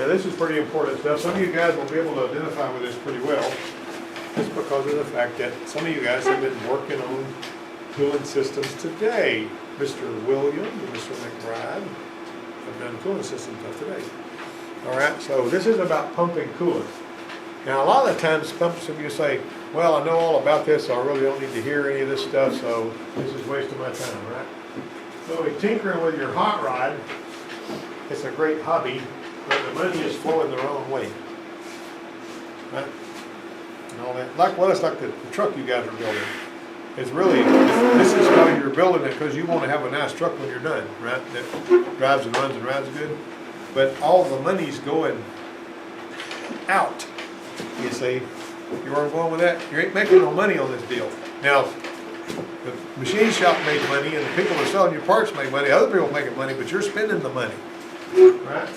Now this is pretty important stuff. Some of you guys will be able to identify with this pretty well, just because of the fact that some of you guys have been working on coolant systems today. Mr. Williams and Mr. McBride have done coolant system stuff today. All right, so this is about pumping coolant. Now a lot of the times some of you say, well, I know all about this, so I really don't need to hear any of this stuff, so this is wasting my time, right? So tinkering with your hot rod, it's a great hobby, but the money is flowing the wrong way. Right? And all that. Like, well, it's like the truck you guys are building. It's really, this is how you're building it because you want to have a nice truck when you're done, right? That drives and runs and rides good. But all the money's going out, you see. You are going with that? You ain't making no money on this deal. Now, the machine shop made money and the people that are selling you parts make money. Other people are making money, but you're spending the money, right?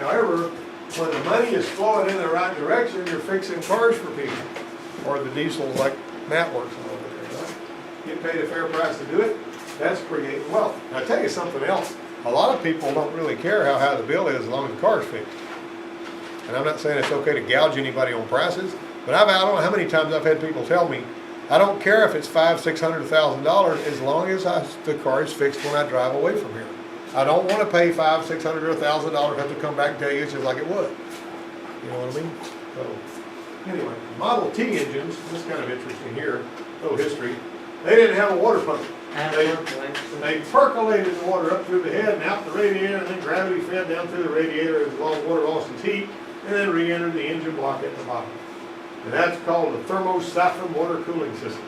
However, when the money is flowing in the right direction, you're fixing cars for people. Or the diesels like Matt works on over there, right? Get paid a fair price to do it. That's creating wealth. Now, I'll tell you something else. A lot of people don't really care how high the bill is as long as the car's fixed. And I'm not saying it's okay to gouge anybody on prices, but I don't know how many times I've had people tell me, I don't care if it's $500, $600, $1,000 as long as the car is fixed when I drive away from here. I don't want to pay $500, $600, or $1,000 have to come back and tell you it's just like it was. You know what I mean? So anyway, Model T engines, this is kind of interesting here, a little history. They didn't have a water pump. They percolated the water up through the head and out the radiator, and then gravity fed down through the radiator as water lost its heat, and then re-entered the engine block at the bottom. And that's called the Thermostat water cooling system.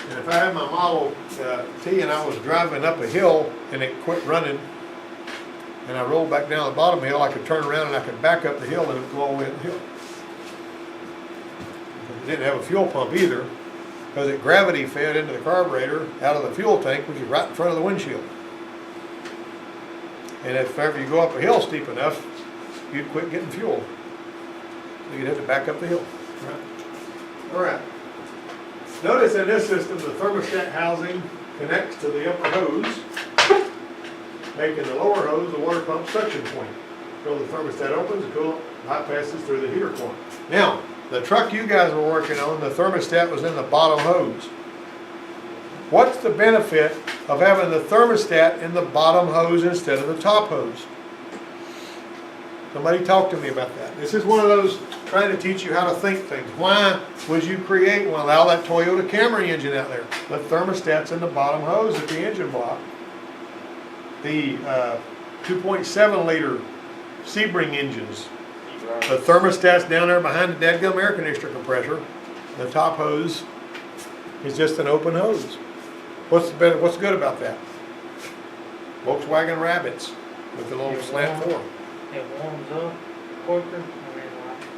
And if I had my Model T and I was driving up a hill and it quit running, and I rolled back down the bottom hill, I could turn around and I could back up the hill and it would go all the way up the hill. It didn't have a fuel pump either, because it gravity fed into the carburetor out of the fuel tank, which is right in front of the windshield. And if ever you go up a hill steep enough, you'd quit getting fuel. So you'd have to back up the hill. All right. Notice in this system, the thermostat housing connects to the upper hose, making the lower hose the water pump suction point. So the thermostat opens, the coolant hot passes through the heater core. Now, the truck you guys were working on, the thermostat was in the bottom hose. What's the benefit of having the thermostat in the bottom hose instead of the top hose? Somebody talk to me about that. This is one of those trying to teach you how to think things. Why would you create one? Allow that Toyota Camry engine out there. The thermostat's in the bottom hose at the engine block. The 2.7 liter Sebring engines. The thermostat's down there behind the dadgum air conditioner compressor. The top hose is just an open hose. What's good about that? Volkswagen Rabbits with the little slant form. It warms up quicker.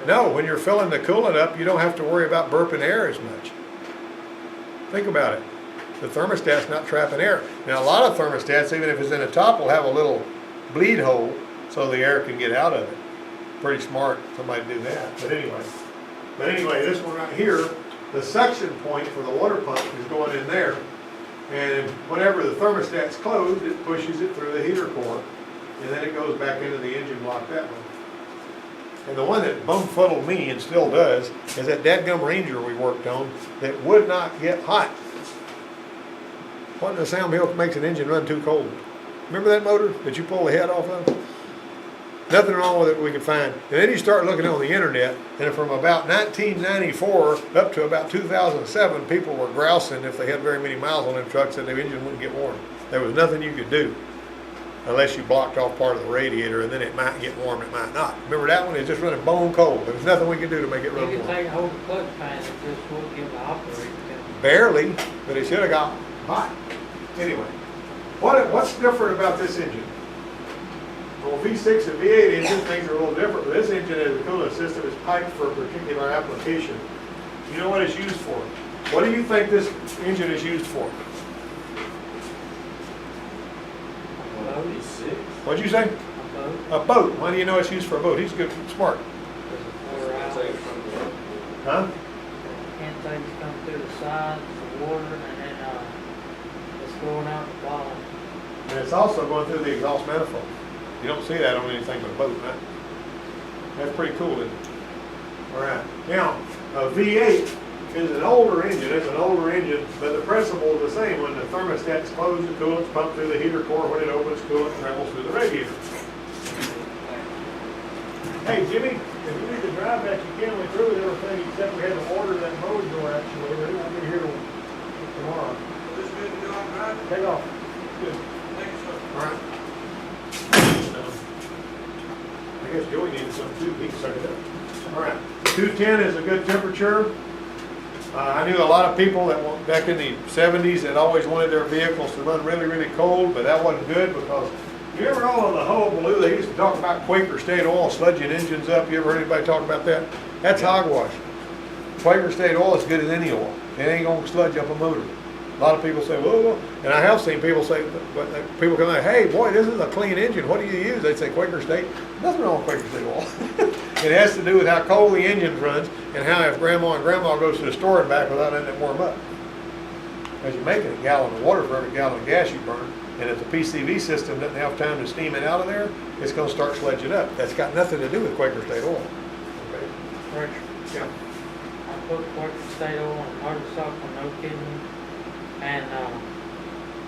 No, when you're filling the coolant up, you don't have to worry about burping air as much. Think about it. The thermostat's not trapping air. Now, a lot of thermostats, even if it's in the top, will have a little bleed hole so the air can get out of it. Pretty smart, somebody do that. But anyway, this one right here, the suction point for the water pump is going in there. And whenever the thermostat's closed, it pushes it through the heater core. And then it goes back into the engine block that way. And the one that bumfuddled me, and still does, is that dadgum Ranger we worked on that would not get hot. What in the sound bill makes an engine run too cold? Remember that motor that you pull the head off of? Nothing wrong with it we could find. And then you start looking on the internet, and from about 1994 up to about 2007, people were grousing if they had very many miles on them trucks that the engine wouldn't get warm. There was nothing you could do unless you blocked off part of the radiator, and then it might get warm, it might not. Remember that one? It was just running bone cold. There was nothing we could do to make it run warm. You could take a hold of the clutch pan and just won't give the operator. Barely, but it should have got hot. Anyway, what's different about this engine? Well, V6 and V8 engine things are a little different, but this engine as a coolant system is piped for a particular application. You know what it's used for? What do you think this engine is used for? What'd you say? A boat. A boat. Why do you know it's used for a boat? He's good, smart. Huh? Intakes come through the sides, the water, and then it's going out the bottom. And it's also going through the exhaust manifold. You don't see that on anything but a boat, right? That's pretty cool, isn't it? All right. Now, a V8 is an older engine. It's an older engine, but the principle is the same. When the thermostat's closed, the coolant's pumped through the heater core. When it opens, coolant travels through the radiator. Hey, Jimmy, if you need to drive that, you can. We threw everything except we had to order that motor door actuator. It won't be here till tomorrow. This good to go on driving? Take off. Good. Thank you, sir. All right. I guess Joey needed some too. He can suck it up. All right. 210 is a good temperature. I knew a lot of people that were back in the 70s that always wanted their vehicles to run really, really cold, but that wasn't good because you ever know on the hullabaloo they used to talk about Quaker State oil sludging engines up? You ever heard anybody talk about that? That's hogwash. Quaker State oil is good as any oil. It ain't gonna sludge up a motor. A lot of people say, well, and I have seen people say, but people come like, hey, boy, this is a clean engine. What do you use? They say Quaker State. Nothing wrong with Quaker State oil. It has to do with how cold the engine runs and how if grandma and grandma goes to the store and back without letting it warm up. Because you're making a gallon of water for every gallon of gas you burn. And if the PCV system doesn't have time to steam it out of there, it's going to start sludging up. That's got nothing to do with Quaker State oil. Okay. Rich, Yeah. I put Quaker State oil on a motorcycle, no kidding. And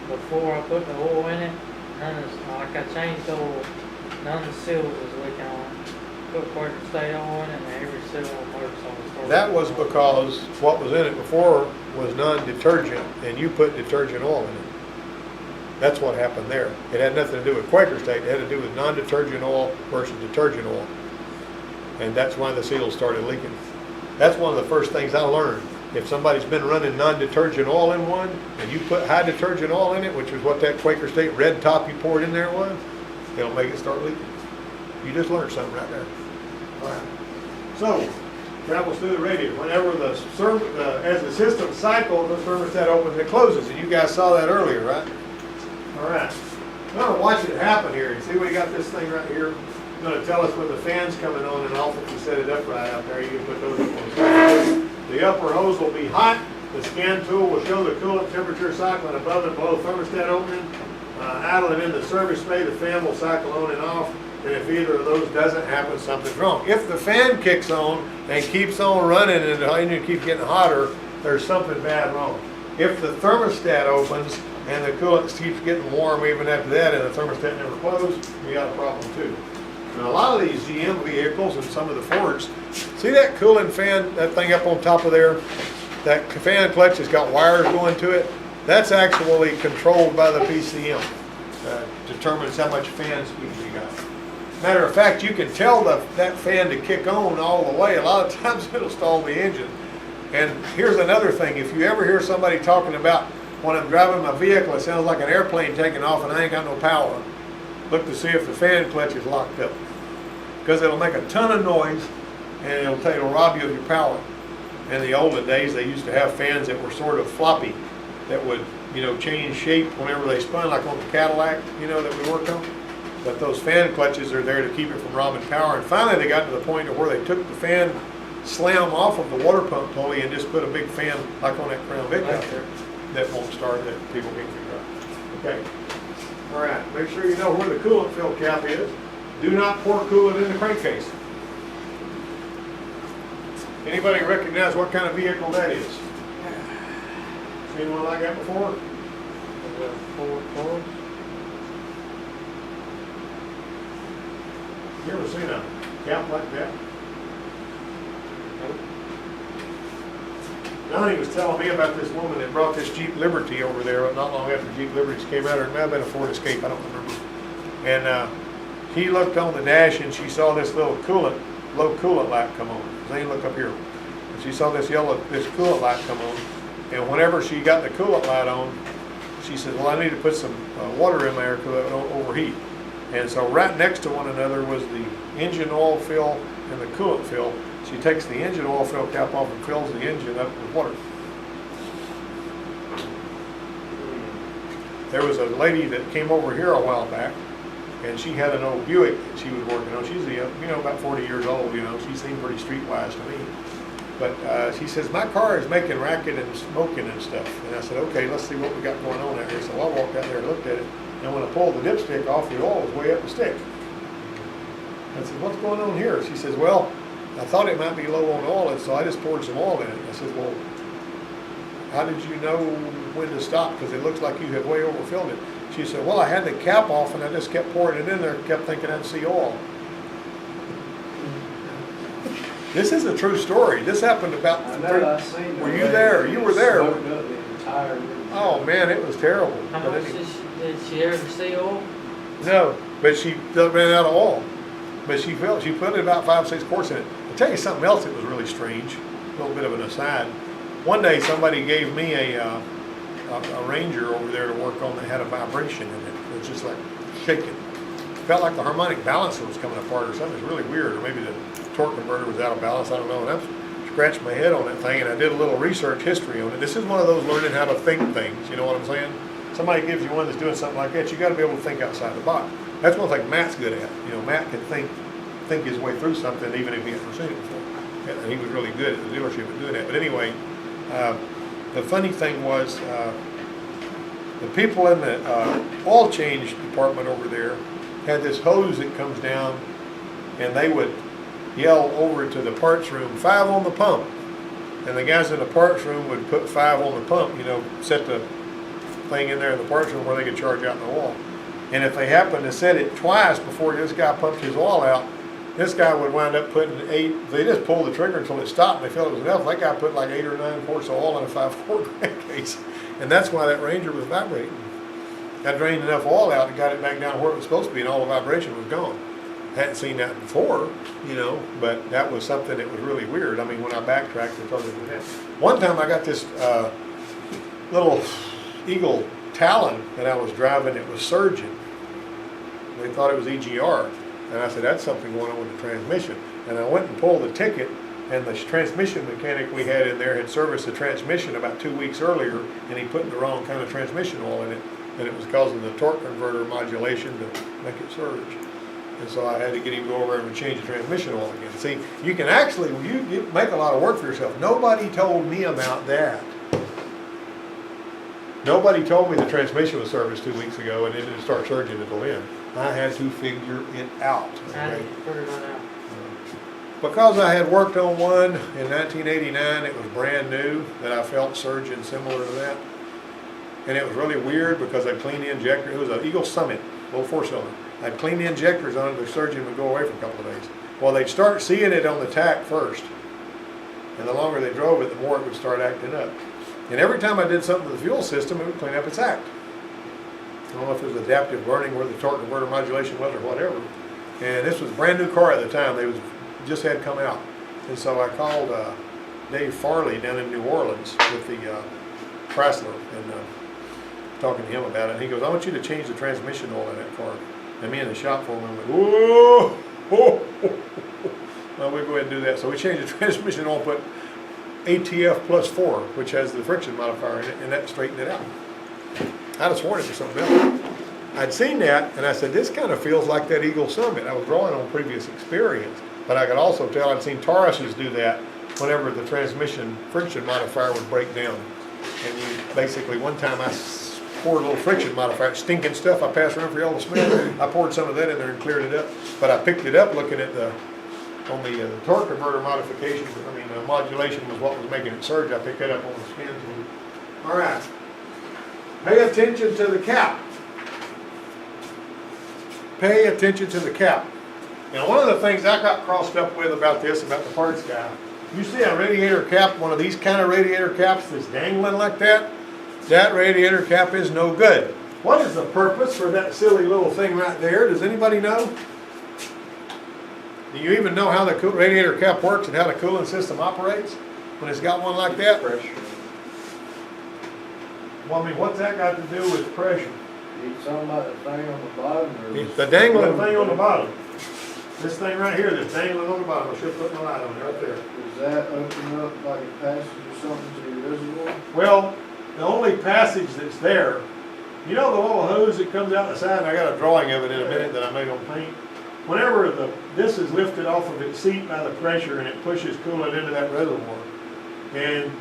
before I put the oil in it, like I changed the oil, none of the seals was leaking on it. Put Quaker State oil in it, and every seal on the motorcycle started. That was because what was in it before was non-detergent, and you put detergent oil in it. That's what happened there. It had nothing to do with Quaker State. It had to do with non-detergent oil versus detergent oil. And that's why the seals started leaking. That's one of the first things I learned. If somebody's been running non-detergent oil in one, and you put high detergent oil in it, which is what that Quaker State red top you poured in there was, it'll make it start leaking. You just learned something right there. All right. So, travels through the radiator. Whenever as the system cycles, the thermostat opens and closes, and you guys saw that earlier, right? All right. I'm going to watch it happen here. You see we got this thing right here? It's going to tell us when the fan's coming on and off. If you set it up right out there, you can put those up on the side. The upper hose will be hot. The scan tool will show the coolant temperature cycling above and below thermostat opening. Idling in the service bay, the fan will cycle on and off. And if either of those doesn't happen, something's wrong. If the fan kicks on and keeps on running and the engine keeps getting hotter, there's something bad wrong. If the thermostat opens and the coolant keeps getting warm even after that and the thermostat never closed, you got a problem too. And a lot of these GM vehicles and some of the Fords, see that cooling fan, that thing up on top of there? That fan clutch has got wires going to it. That's actually controlled by the PCM. Determines how much fan speed you got. Matter of fact, you can tell that fan to kick on all the way. A lot of times it'll stall the engine. And here's another thing. If you ever hear somebody talking about, when I'm driving my vehicle, it sounds like an airplane taking off and I ain't got no power, look to see if the fan clutch is locked up. Because it'll make a ton of noise and it'll rob you of your power. In the olden days, they used to have fans that were sort of floppy that would, change shape whenever they spun, like on the Cadillac, that we worked on. But those fan clutches are there to keep it from robbing power. And finally, they got to the point of where they took the fan slam off of the water pump pulley and just put a big fan like on that Crown Vic out there that won't start, that people can't figure out. Okay. All right. Make sure you know where the coolant fill cap is. Do not pour coolant in the crankcase. Anybody recognize what kind of vehicle that is? Seen one like that before? Ford Taurus. You ever seen a cap like that? Nope. Donnie was telling me about this woman that brought this Jeep Liberty over there not long after Jeep Liberties came out, or it may have been a Ford Escape, I don't remember. And he looked on the dash and she saw this little low coolant light come on. Zane, look up here. And she saw this coolant light come on. And whenever she got the coolant light on, she said, well, I need to put some water in there because it don't overheat. And so right next to one another was the engine oil fill and the coolant fill. She takes the engine oil fill cap off and fills the engine up with water. There was a lady that came over here a while back, and she had an old Buick that she was working on. She's about 40 years old. She seemed pretty streetwise to me. But she says, my car is making racket and smoking and stuff. And I said, okay, let's see what we got going on out here. So I walked out there and looked at it. And when I pulled the dipstick off, the oil was way up the stick. I said, what's going on here? She says, well, I thought it might be low on oil, and so I just poured some oil in it. I said, well, how did you know when to stop? Because it looks like you have way overfilled it. She said, well, I had the cap off and I just kept pouring it in there and kept thinking I'd see oil. This is a true story. This happened about I know, I seen it. Were you there? You were there. Smoked up the entire room. Oh man, it was terrible. How But much anyway. did she ever see oil? No, but she ran out of oil. But she put it about 5-6 quarts in it. I'll tell you something else that was really strange. A little bit of an aside. One day somebody gave me a Ranger over there to work on that had a vibration in it. It was just like shaking. Felt like the harmonic balancer was coming apart or something. It was really weird. Or maybe the torque converter was out of balance. I don't know. And I scratched my head on that thing and I did a little research history on it. This is one of those learning how to think things. You know what I'm saying? Somebody gives you one that's doing something like that, you got to be able to think outside the box. That's one thing Matt's good at. You know, Matt can think his way through something even if he hasn't seen it before. And he was really good at the dealership at doing that. But anyway, the funny thing was the people in the oil change department over there had this hose that comes down, and they would yell over to the parts room, 5 on the pump. And the guys in the parts room would put 5 on the pump, you know, set the thing in there in the parts room where they could charge out in the oil. And if they happened to set it twice before this guy pumped his oil out, this guy would wind up putting 8, they just pulled the trigger until it stopped and they felt it was enough. That guy put like 8 or 9 quarts of oil in a 5-quart crankcase. And that's why that Ranger was vibrating. I drained enough oil out and got it back down where it was supposed to be and all the vibration was gone. Hadn't seen that before, you know, but that was something that was really weird. I mean, when I backtracked, I told you that. One time I got this little Eagle Talon that I was driving, it was surging. They thought it was EGR. And I said, that's something going on with the transmission. And I went and pulled the ticket, and the transmission mechanic we had in there had serviced the transmission about 2 weeks earlier, and he put the wrong kind of transmission oil in it, and it was causing the torque converter modulation to make it surge. And so I had to get him to go over and change the transmission oil again. See, you can actually, you make a lot of work for yourself. Nobody told me about that. Nobody told me the transmission was serviced 2 weeks ago and it didn't start surging until then. I had to figure it out. How did Okay? you figure that out? Because I had worked on one in 1989, it was brand new, that I felt surging similar to that. And it was really weird because I'd clean the injector. It was an Eagle Summit, little 4-cylinder. I'd clean the injectors on it, the surging would go away for a couple of days. Well, they'd start seeing it on the tach first. And the longer they drove it, the more it would start acting up. And every time I did something to the fuel system, it would clean up its act. I don't know if it was adaptive burning where the torque converter modulation was or whatever. And this was a brand new car at the time. They just had come out. And so I called Dave Farley down in New Orleans with the Chrysler and talking to him about it. And he goes, I want you to change the transmission oil in that car. And me in the shop foreman went, whoa, whoa. Well, we'll go ahead and do that. So we changed the transmission oil, put ATF plus 4, which has the friction modifier in it, and that straightened it out. I'd have sworn it was something else. I'd seen that, and I said, this kind of feels like that Eagle Summit. I was drawing on previous experience, but I could also tell I'd seen Tauruses do that whenever the transmission friction modifier would break down. And you basically, one time I poured a little friction modifier, stinking stuff I passed around for y'all to smell. I poured some of that in there and cleared it up. But I picked it up looking at the torque converter modification, modulation was what was making it surge. I picked that up on the skins. All right. Pay attention to the cap. Pay attention to the cap. Now, one of the things I got crossed up with about this, about the parts guy, you see a radiator cap, one of these kind of radiator caps that's dangling like that? That radiator cap is no good. What is the purpose for that silly little thing right there? Does anybody know? Do you even know how the radiator cap works and how the cooling system operates when it's got one like that? Pressure. Well, what's that got to do with pressure? You talking about the thing on the bottom? Or It's the dangling thing on the bottom. This thing right here that's dangling on the bottom. I should put my light on it right there. Does that open up like a passage or something to your reservoir? Well, the only passage that's there, you know the little hose that comes out the side, and I got a drawing of it in a minute that I made on paint. Whenever this is lifted off of its seat by the pressure and it pushes coolant into that reservoir, and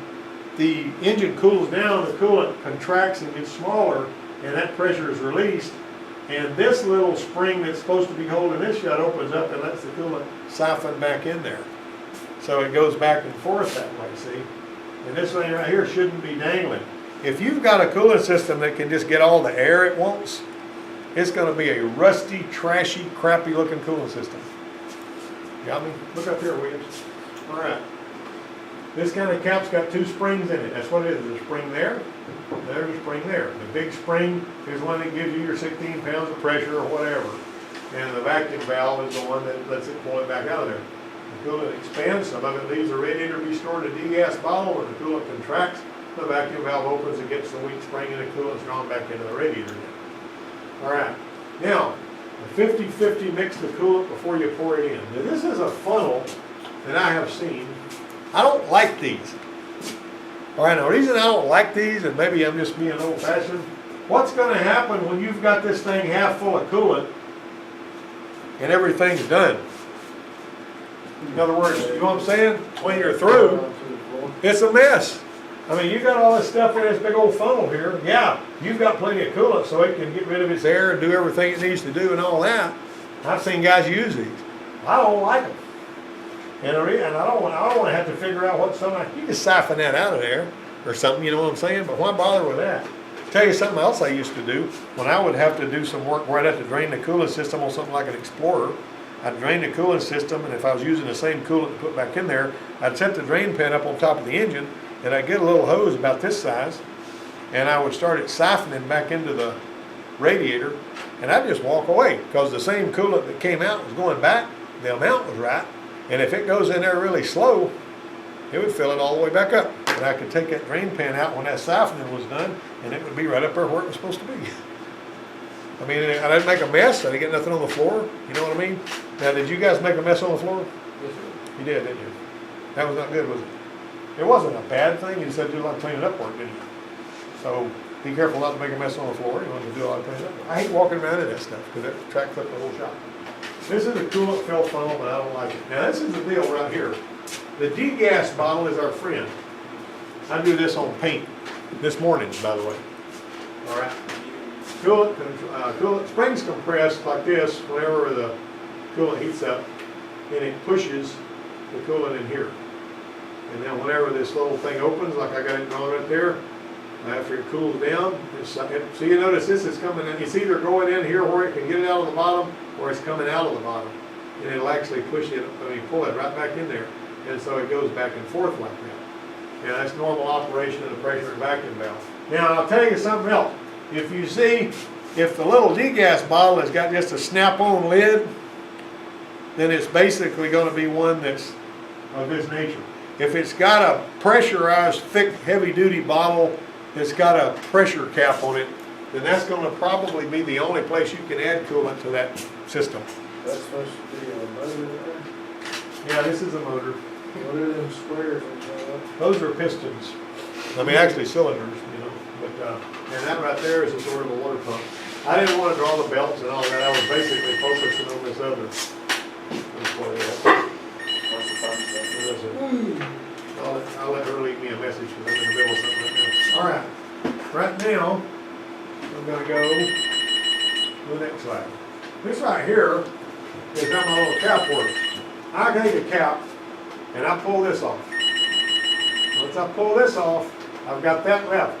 the engine cools down, the coolant contracts and gets smaller, and that pressure is released, And this little spring that's supposed to be holding this shut opens up and lets the coolant siphon back in there. So it goes back and forth that way, see? And this thing right here shouldn't be dangling. If you've got a coolant system that can just get all the air it wants, it's gonna be a rusty, trashy, crappy looking coolant system. Got me? Look up here, Williams. All right. This kind of cap's got two springs in it. That's what it is. There's a spring there, there's a spring there. The big spring is one that gives you your 16 pounds of pressure or whatever. And the vacuum valve is the one that lets it pull it back out of there. The coolant expands, some of it leaves the radiator to be stored in a degas bottle. When the coolant contracts, the vacuum valve opens and gets the weak spring and the coolant's drawn back into the radiator again. All right, now, the 50-50 mix the coolant before you pour it in. Now, this is a funnel that I have seen. I don't like these. All right, now the reason I don't like these, and maybe I'm just being old-fashioned, what's gonna happen when you've got this thing half full of coolant and everything's done? In other words, you know what I'm saying? When you're through, it's a mess. I mean, you got all this stuff in this big old funnel here. Yeah, you've got plenty of coolant so it can get rid of its air and do everything it needs to do and all that. I've seen guys use these. I don't like them. And I don't want to have to figure out what you can siphon that out of there or something, you know what I'm saying? But why bother with that? Tell you something else I used to do. When I would have to do some work where I'd have to drain the coolant system on something like an Explorer, I'd drain the coolant system, and if I was using the same coolant to put back in there, I'd set the drain pan up on top of the engine, and I'd get a little hose about this size, and I would start it siphoning back into the radiator, and I'd just walk away, because the same coolant that came out was going back, the amount was right, and if it goes in there really slow, it would fill it all the way back up. And I could take that drain pan out when that siphoning was done, and it would be right up there where it was supposed to be. I mean, I didn't make a mess, I didn't get nothing on the floor, you know what I mean? Now, did you guys make a mess on the floor? Yes, sir. You did, didn't you? That was not good, was it? It wasn't a bad thing, you just had to do a lot of cleaning up work, didn't you? So, be careful not to make a mess on the floor, you want to do a lot of cleaning up work. I hate walking around in that stuff, because it tracks up the whole shop. This is a coolant fill funnel, but I don't like it. Now, this is the deal right here. The degas bottle is our friend. I do this on paint, this morning, by the way. All right. Coolant springs compressed like this whenever the coolant heats up, and it pushes the coolant in here. And then whenever this little thing opens, like I got it drawn right there, after it cools down, so you notice this is coming in. It's either going in here where it can get it out of the bottom, or it's coming out of the bottom. And it'll actually push it, pull it right back in there. And so it goes back and forth like that. And that's normal operation of the pressure and vacuum valve. Now, I'll tell you something else. If you see, if the little degas bottle has got just a snap-on lid, then it's basically going to be one that's of this nature. If it's got a pressurized, thick, heavy-duty bottle that's got a pressure cap on it, then that's going to probably be the only place you can add coolant to that system. That's supposed to be a motor there. Yeah, this is a motor. What are them squares on that? Those are pistons. I mean, actually cylinders, you know. But and that right there is a sort of a water pump. I didn't want to draw the belts and all that. I was basically focusing on this other. I'll let her leave me a message because I'm in the middle of something right now. All right. Right now, I'm going to go to the next slide. This right here is how my little cap works. I take a cap and I pull this off. Once I pull this off, I've got that left.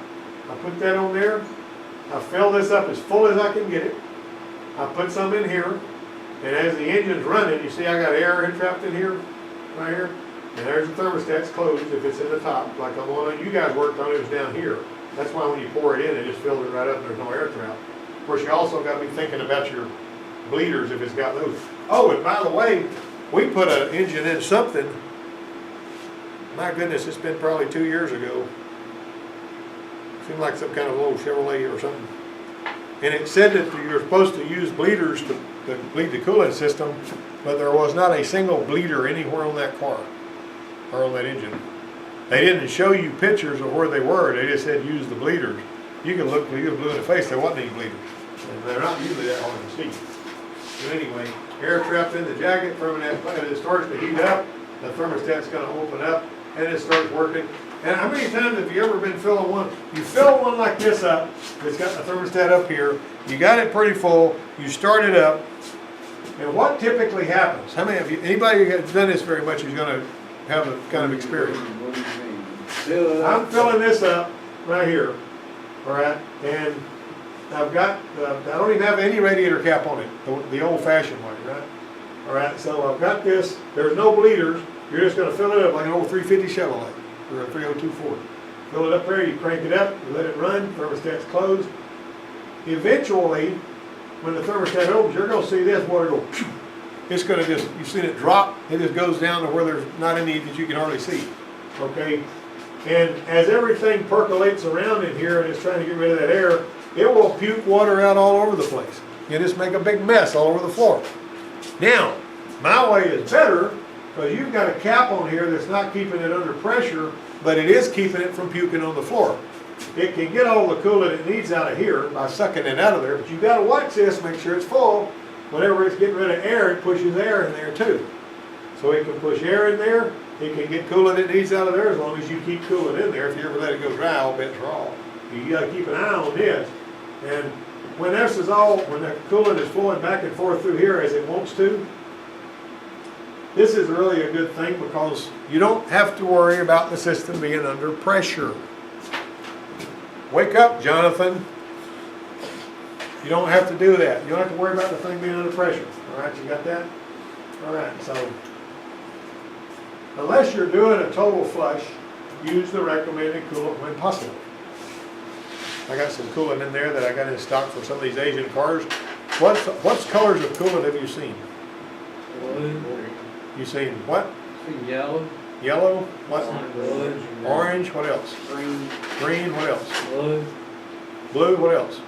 I put that on there. I fill this up as full as I can get it. I put some in here. And as the engine's running, you see I got air entrapped in here, right here. And there's the thermostat's closed if it's in the top, like the one you guys worked on, it was down here. That's why when you pour it in, it just fills it right up and there's no air trap. Of course, you also got to be thinking about your bleeders if it's got those. Oh, and by the way, we put an engine in something. My goodness, it's been probably 2 years ago. Seemed like some kind of little Chevrolet or something. And it said that you're supposed to use bleeders to bleed the coolant system, but there was not a single bleeder anywhere on that car or on that engine. They didn't show you pictures of where they were. They just said use the bleeders. You can look, you blue in the face, there wasn't any bleeders. And they're not usually that hard to see. But anyway, air trapped in the jacket, it starts to heat up, the thermostat's going to open up, and it starts working. And how many times have you ever been filling one? You fill one like this up, it's got the thermostat up here, you got it pretty full, you start it up, and what typically happens? How many of you, anybody who has done this very much is gonna have a kind of experience? What do you mean? Fill it up. I'm filling this up right here, all right, and I've got, I don't even have any radiator cap on it, the old-fashioned way, right? All right, so I've got this, there's no bleeders, you're just gonna fill it up like an old 350 Chevrolet, or a 302 Ford. Fill it up there, you crank it up, you let it run, thermostat's closed. Eventually, when the thermostat opens, you're gonna see this water go, phew. It's gonna just, you've seen it drop, it just goes down to where there's not any that you can hardly see, okay? And as everything percolates around in here and it's trying to get rid of that air, it will puke water out all over the place. You just make a big mess all over the floor. Now, my way is better, because you've got a cap on here that's not keeping it under pressure, but it is keeping it from puking on the floor. It can get all the coolant it needs out of here by sucking it out of there, but you've got to watch this, make sure it's full. Whenever it's getting rid of air, it pushes air in there too. So it can push air in there, it can get coolant it needs out of there as long as you keep coolant in there. If you ever let it go dry, all bets are off. You got to keep an eye on this. And when this is all, when the coolant is flowing back and forth through here as it wants to, this is really a good thing because you don't have to worry about the system being under pressure. Wake up, Jonathan. You don't have to do that. You don't have to worry about the thing being under pressure. All right, you got that? All right, so unless you're doing a total flush, use the recommended coolant when possible. I got some coolant in there that I got in stock for some of these Asian cars. What's colors of coolant have you seen? Blue. You seen what? See yellow, Yellow? What? Blue. Orange? What else? green, Green? What else? Blue. Blue? What else?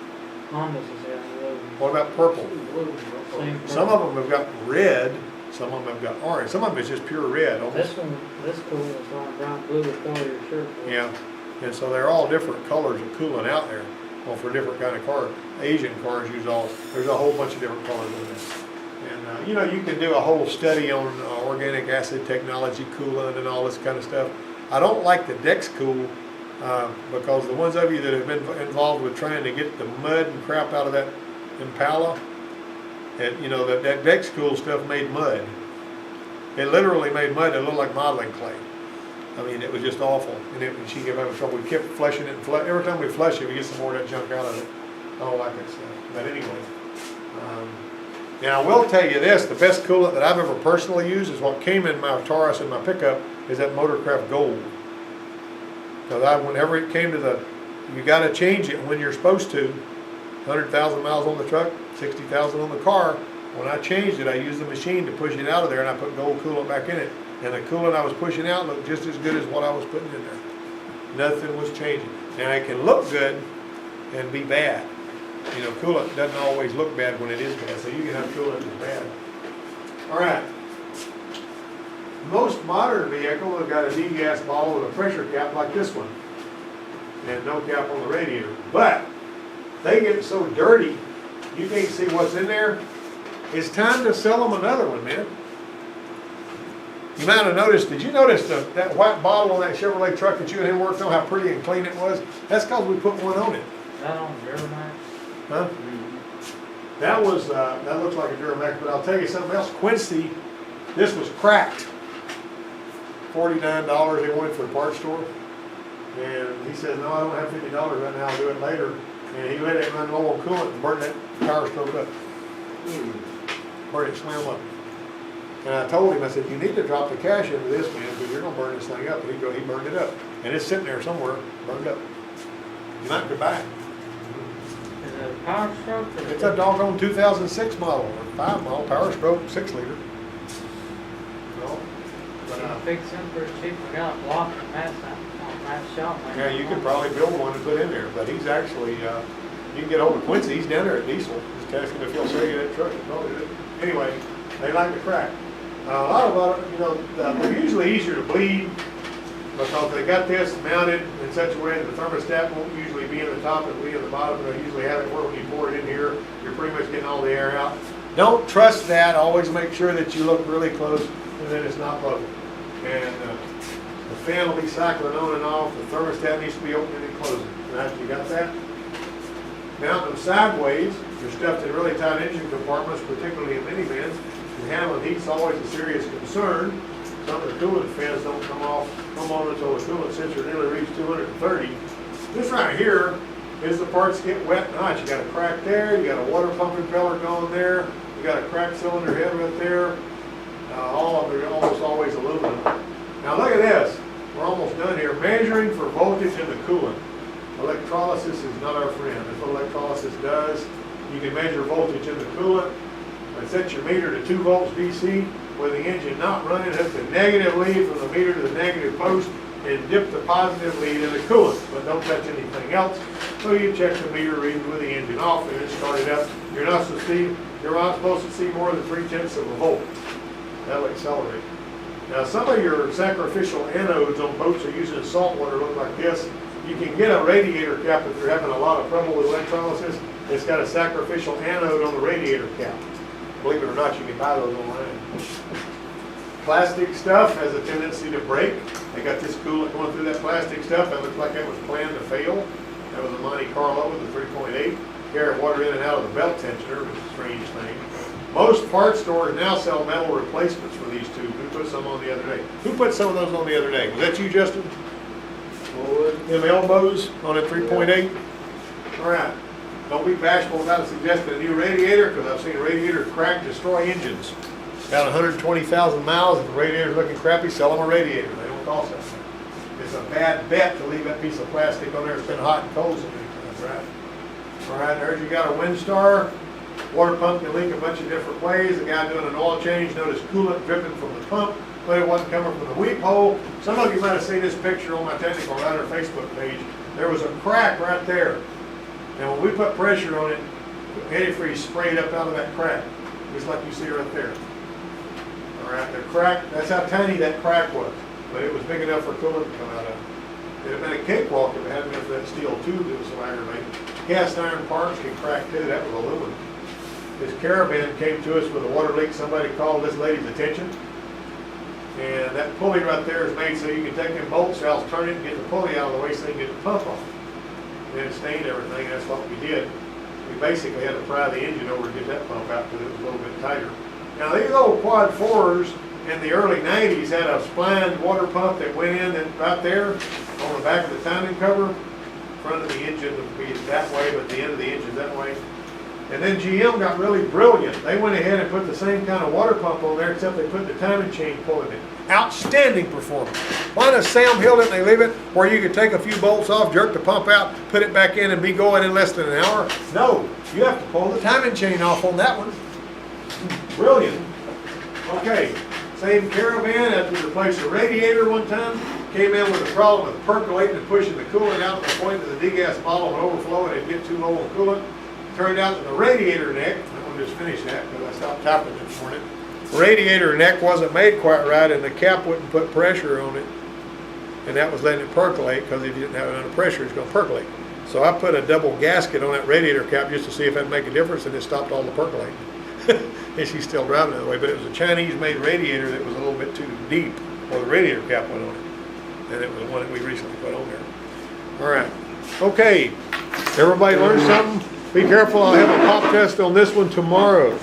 Hondas is out blue. What about purple? blue. Same Some of them have got red, some of them have got orange. Some of them is just pure red. This Almost. one, this cool is like bright blue with color your shirt. Yeah. And so they're all different colors of coolant out there. Well, for different kind of cars. Asian cars use all, there's a whole bunch of different colors in there. And you know, you can do a whole study on organic acid technology, coolant and all this kind of stuff. I don't like the Dexcool because the ones of you that have been involved with trying to get the mud and crap out of that Impala, and you know, that Dexcool stuff made mud. It literally made mud that looked like modeling clay. I mean, it was just awful, and she kept having trouble. We kept flushing it, and every time we flush it, we get some more of that junk out of it. I don't like that stuff. But anyway, now I will tell you this: the best coolant that I've ever personally used is what came in my Taurus and my pickup is that Motorcraft Gold. Because whenever it came to you got to change it when you're supposed to. 100,000 miles on the truck, 60,000 on the car. When I changed it, I used the machine to push it out of there, and I put gold coolant back in it. And the coolant I was pushing out looked just as good as what I was putting in there. Nothing was changing. Now it can look good and be bad. You know, coolant doesn't always look bad when it is bad, so you can have coolant that's bad. All right. Most modern vehicles have got a degas bottle with a pressure cap like this one, and no cap on the radiator. But they get so dirty, you can't see what's in there. It's time to sell them another one, man. You might have noticed, did you notice that white bottle on that Chevrolet truck that you and him worked on, how pretty and clean it was? That's because we put one on it. That on Duramax? Huh? That was, that looks like a Duramax, but I'll tell you something else. Quincy, this was cracked. $49 they wanted for the parts store. And he said, no, I don't have $50 right now, I'll do it later. And he let it run low on coolant and burned that power stroke up. Burned it slam up. And I told him, I said, you need to drop the cash into this, man, because you're going to burn this thing up. And he burned it up. And it's sitting there somewhere, burned up. You might could buy it. Is it a power stroke? It's a doggone 2006 model, or 5 model, power stroke, 6 liter. No, but, Fix them pretty cheap. We got a block at Matt's shop. yeah, you could probably build one and put in there, but he's actually, you can get hold of Quincy, he's down there at Diesel. Just ask him if he'll sell you that truck. He'll probably do it. Anyway, they like to crack. A lot of, you know, they're usually easier to bleed because they got this mounted in such a way that the thermostat won't usually be in the top, it'll be in the bottom. They usually have it where when you pour it in here, you're pretty much getting all the air out. Don't trust that. Always make sure that you look really close and then it's not broken. And the fan will be cycling on and off. The thermostat needs to be opening and closing. Right, you got that? Mount them sideways You're stuffed in really tight engine compartments, particularly in minivans. And handling heat's always a serious concern. Some of the coolant fans don't come on until the coolant sensor nearly reaches 230. This right here is the parts get wet and hot. You got a crack there, you got a water pump impeller going there, you got a cracked cylinder head right there. All of them are almost always aluminum. Now look at this. We're almost done here. Measuring for voltage in the coolant. Electrolysis is not our friend. That's what electrolysis does. You can measure voltage in the coolant. Set your meter to 2 volts DC with the engine not running. Hook the negative lead from the meter to the negative post and dip the positive lead in the coolant, but don't touch anything else. So you check the meter reading with the engine off and then start it up. You're not supposed to see more than 3/10 of a volt. That'll accelerate. Now some of your sacrificial anodes on boats are using salt water look like this. You can get a radiator cap if you're having a lot of trouble with electrolysis. It's got a sacrificial anode on the radiator cap. Believe it or not, you can buy those online. Plastic stuff has a tendency to break. They got this coolant going through that plastic stuff. That looks like that was planned to fail. That was a Monte Carlo with a 3.8. Carry water in and out of the belt tensioner, which is a strange thing. Most parts stores now sell metal replacements for these tubes. We put some on the other day. Who put some of those on the other day? Was that you, Justin? Them elbows on a 3.8? All right. Don't be bashful about suggesting a new radiator, because I've seen radiators crack, destroy engines. Got 120,000 miles, if the radiator's looking crappy, sell them a radiator. They don't cost that much. It's a bad bet to leave that piece of plastic on there. It's been hot and cold so many times, right? All right, there's you got a Windstar. Water pump can leak a bunch of different ways. The guy doing an oil change noticed coolant dripping from the pump, but it wasn't coming from the weep hole. Some of you might have seen this picture on my Technical Writer Facebook page. There was a crack right there. And when we put pressure on it, antifreeze sprayed up out of that crack, just like you see right there. All right, the crack, that's how tiny that crack was, but it was big enough for coolant to come out of it. It'd have been a cakewalk if it hadn't been for that steel tube that was so aggravating. Cast iron parts can crack too, that was aluminum. This caravan came to us with a water leak. Somebody called this lady's attention. And that pulley right there is made so you can take them bolts out, turn it and get the pulley out of the way so you can get the pump off. And it stained everything, and that's what we did. We basically had to pry the engine over to get that pump out because it was a little bit tighter. Now these old quad 4s in the early 90s had a splined water pump that went in right there on the back of the timing cover. Front of the engine would be that way, but the end of the engine that way. And then GM got really brilliant. They went ahead and put the same kind of water pump on there, except they put the timing chain pulling it. Outstanding performance. Why does Sam Hill didn't they leave it where you could take a few bolts off, jerk the pump out, put it back in and be going in less than an hour? No, you have to pull the timing chain off on that one. Brilliant. Okay, same caravan had to replace a radiator one time. Came in with a problem with percolating and pushing the coolant out to the point that the degas bottle would overflow and it'd get too low on coolant. Turned out that the radiator neck, I'm going to just finish that because I stopped tapping this morning. The radiator neck wasn't made quite right and the cap wouldn't put pressure on it. And that was letting it percolate because if you didn't have it under pressure, it's going to percolate. So I put a double gasket on that radiator cap just to see if that'd make a difference, and it stopped all the percolating. And she's still driving it that way, but it was a Chinese-made radiator that was a little bit too deep, or the radiator cap went on it. And it was one that we recently put on there. All right. Okay. Everybody learned something? Be careful. I'll have a pop test on this one tomorrow.